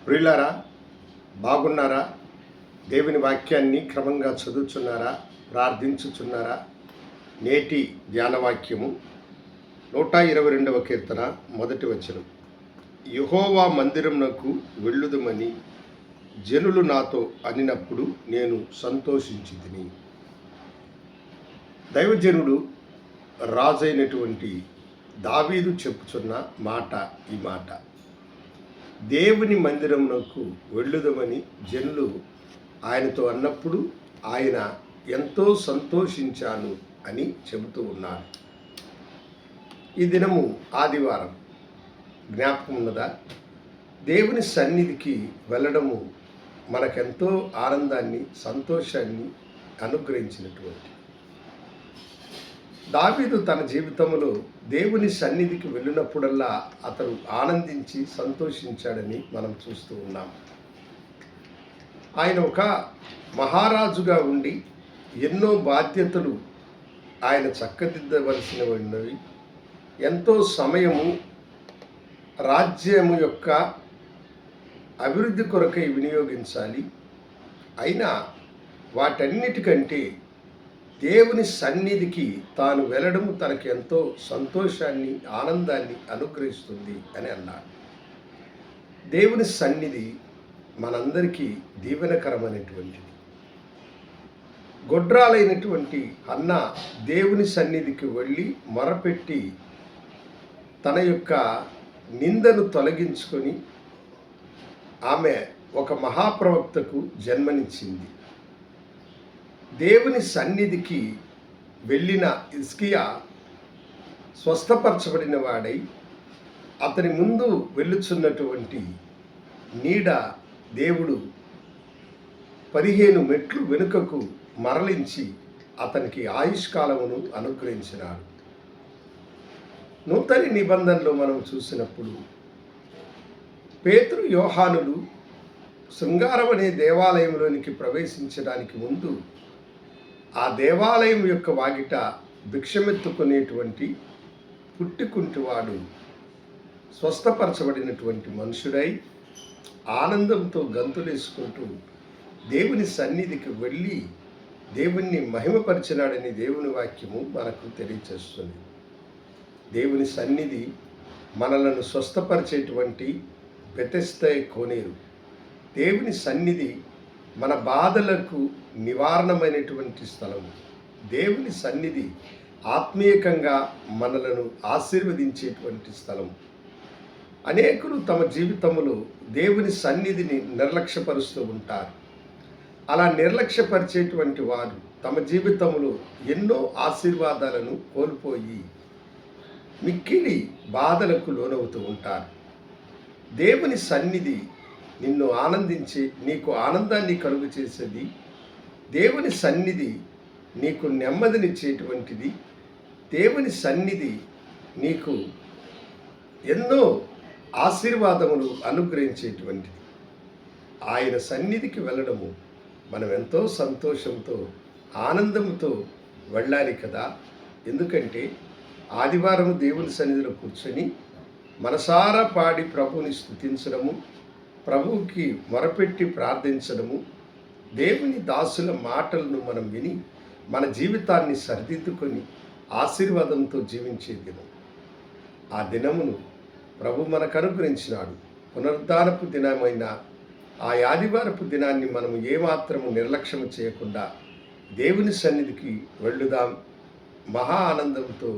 ప్రియులారా, బాగున్నారా? దేవుని వాక్యాన్ని క్రమంగా చదువుచున్నారా? ప్రార్థించుచున్నారా? నేటి ధ్యానవాక్యము 122వ కీర్తన మొదటి వచనం. యెహోవా మందిరమునకు వెళ్ళుదమని జనులు నాతో అనినప్పుడు నేను సంతోషించితిని. దైవజనుడు రాజైనటువంటి దావీదు చెప్పుచున్న మాట ఈ మాట. దేవుని మందిరమునకు వెళ్ళుదమని జనులు ఆయనతో అన్నప్పుడు ఆయన ఎంతో సంతోషించాను అని చెబుతూ ఉన్నారు. ఈ దినము ఆదివారం, జ్ఞాపకం ఉన్నదా? దేవుని సన్నిధికి వెళ్ళడము మనకెంతో ఆనందాన్ని, సంతోషాన్ని అనుగ్రహించినటువంటి. దావీదు తన జీవితంలో దేవుని సన్నిధికి వెళ్ళినప్పుడల్లా అతను ఆనందించి సంతోషించాడని మనం చూస్తూ ఉన్నాం. ఆయన ఒక మహారాజుగా ఉండి ఎన్నో బాధ్యతలు ఆయన చక్కదిద్దవలసినవి ఉన్నవి. ఎంతో సమయము రాజ్యము యొక్క అభివృద్ధి కొరకై వినియోగించాలి. అయినా వాటన్నిటికంటే దేవుని సన్నిధికి తాను వెళ్ళడము తనకు ఎంతో సంతోషాన్ని, ఆనందాన్ని అనుగ్రహిస్తుంది అని అన్నాడు. దేవుని సన్నిధి మనందరికీ దీవెనకరమైనటువంటిది. గొడ్రాలైనటువంటి హన్న దేవుని సన్నిధికి వెళ్ళి మొరపెట్టి తన యొక్క నిందను తొలగించుకొని ఆమె ఒక మహాప్రవక్తకు జన్మనిచ్చింది. దేవుని సన్నిధికి వెళ్ళిన హిజ్కియా స్వస్థపరచబడిన వాడై అతని ముందు వెళ్ళుచున్నటువంటి నీడ దేవుడు 15 మెట్లు వెనుకకు మరలించి అతనికి ఆయుష్కాలమును అనుగ్రహించినాడు. నూతన నిబంధనలో మనం చూసినప్పుడు పేతురు, యోహానులు శృంగారం అనే దేవాలయంలోనికి ప్రవేశించడానికి ముందు ఆ దేవాలయం యొక్క వాగిట భిక్షమెత్తుకునేటువంటి పుట్టికుంటివాడు స్వస్థపరచబడినటువంటి మనుషుడై ఆనందంతో గంతులేసుకుంటూ దేవుని సన్నిధికి వెళ్ళి దేవుణ్ణి మహిమపరిచినాడని దేవుని వాక్యము మనకు తెలియచేస్తుంది. దేవుని సన్నిధి మనలను స్వస్థపరిచేటువంటి బెతెస్దా కోనేరు. దేవుని సన్నిధి మన బాధలకు నివారణమైనటువంటి స్థలము. దేవుని సన్నిధి ఆత్మీయంగా మనలను ఆశీర్వదించేటువంటి స్థలం. అనేకులు తమ జీవితంలో దేవుని సన్నిధిని నిర్లక్ష్యపరుస్తూ ఉంటారు. అలా నిర్లక్ష్యపరిచేటువంటి వారు తమ జీవితంలో ఎన్నో ఆశీర్వాదాలను కోల్పోయి మిక్కిలి బాధలకు లోనవుతూ ఉంటారు. దేవుని సన్నిధి నిన్ను ఆనందించి నీకు ఆనందాన్ని కలుగు చేసేది. దేవుని సన్నిధి నీకు నెమ్మదినిచ్చేటువంటిది. దేవుని సన్నిధి నీకు ఎన్నో ఆశీర్వాదములు అనుగ్రహించేటువంటిది. ఆయన సన్నిధికి వెళ్ళడము మనం ఎంతో సంతోషంతో, ఆనందంతో వెళ్ళాలి కదా. ఎందుకంటే ఆదివారం దేవుని సన్నిధిలో కూర్చొని మనసారా పాడి ప్రభువుని స్తుతించడము, ప్రభువుకి మొరపెట్టి ప్రార్థించడము, దేవుని దాసుల మాటలను మనం విని మన జీవితాన్ని సరిదిద్దుకొని ఆశీర్వాదంతో జీవించే దినం. ఆ దినమును ప్రభు మనకు అనుగ్రహించినాడు. పునరుద్ధానపు దినమైన ఆ ఆదివారపు దినాన్ని మనము ఏమాత్రము నిర్లక్ష్యం చేయకుండా దేవుని సన్నిధికి వెళ్ళుదాం. మహా ఆనందంతో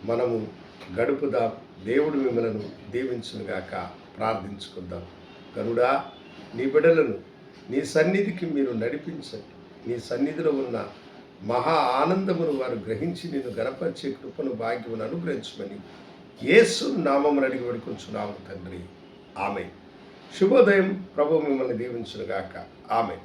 మనము గడుపుదాం. దేవుడు మిమ్మలను దీవించునుగాక. ప్రార్థించుకుందాం. కరుడా, నీ బిడ్డలను నీ సన్నిధికి మీరు నడిపించండి. నీ సన్నిధిలో ఉన్న మహా ఆనందమును వారు గ్రహించి నిన్ను గణపరిచే కృపను, భాగ్యమును అనుగ్రహించమని యేసు నామమున అడిగి వేడుకొంచున్నాము తండ్రి. ఆమేన్. శుభోదయం. ప్రభు మిమ్మల్ని దీవించునుగాక. ఆమేన్.